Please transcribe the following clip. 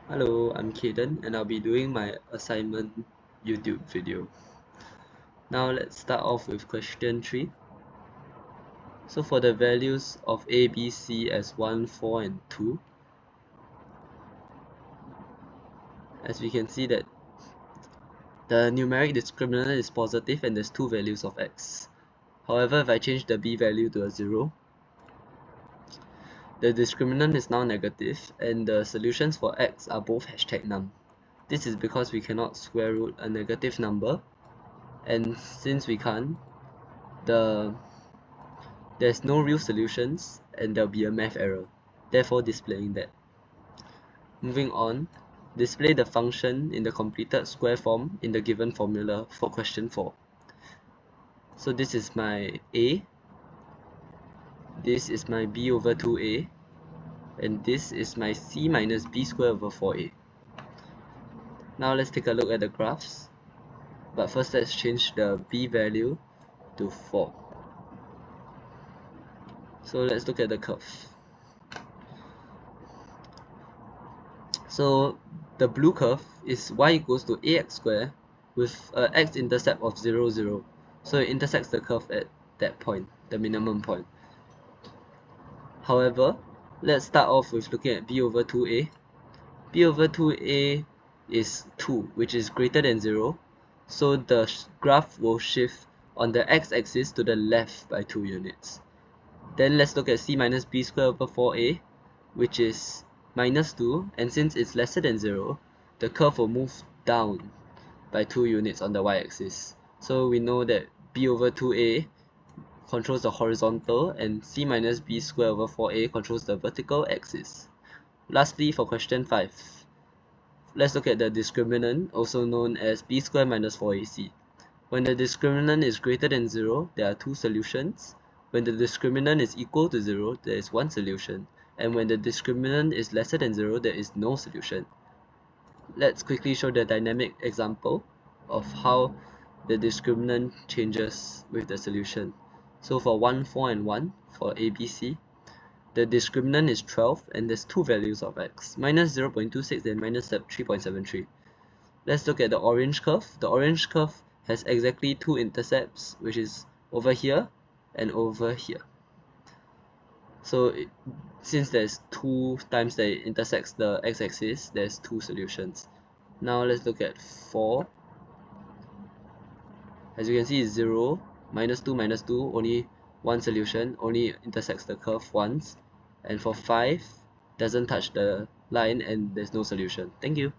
Hello, I'm Kaden and I'll be doing my assignment YouTube video. Now let's start off with question 3. So for the values of A, B, C as 1, 4 and 2, as we can see that the numeric discriminant is positive and there's two values of x. However, if I change the B value to a 0, the discriminant is now negative and the solutions for x are both #num. This is because we cannot square root a negative number, and since we can't, there's no real solutions and there'll be a math error, therefore displaying that. Moving on, display the function in the completed square form in the given formula for question 4. So this is my a, this is my b over 2a, and this is my c minus b squared over 4a. Now let's take a look at the graphs, but first let's change the b value to 4. So let's look at the curve. So the blue curve is y equals to ax squared with a x-intercept of 0, 0. So it intersects the curve at that point, the minimum point. However, let's start off with looking at b over 2a. b over 2a is 2, which is greater than 0. So the graph will shift on the x-axis to the left by 2 units. Then let's look at c minus b squared over 4a, which is minus 2, and since it's lesser than 0, the curve will move down by 2 units on the y-axis. So we know that b over 2a controls the horizontal and c minus b squared over 4a controls the vertical axis. Lastly, for question 5, let's look at the discriminant, also known as b squared minus 4ac. When the discriminant is greater than 0, there are two solutions. When the discriminant is equal to 0, there is one solution. And when the discriminant is lesser than 0, there is no solution. Let's quickly show the dynamic example of how the discriminant changes with the solution. So for 1, 4 and 1, for ABC, the discriminant is 12 and there's two values of x, minus 0.26 and minus 3.73. Let's look at the orange curve. The orange curve has exactly two intercepts, which is over here and over here. So since there's 2 times that it intersects the x-axis, there's two solutions. Now let's look at 4. As you can see, it's 0, minus 2, only one solution, only intersects the curve once. And for 5, doesn't touch the line and there's no solution. Thank you.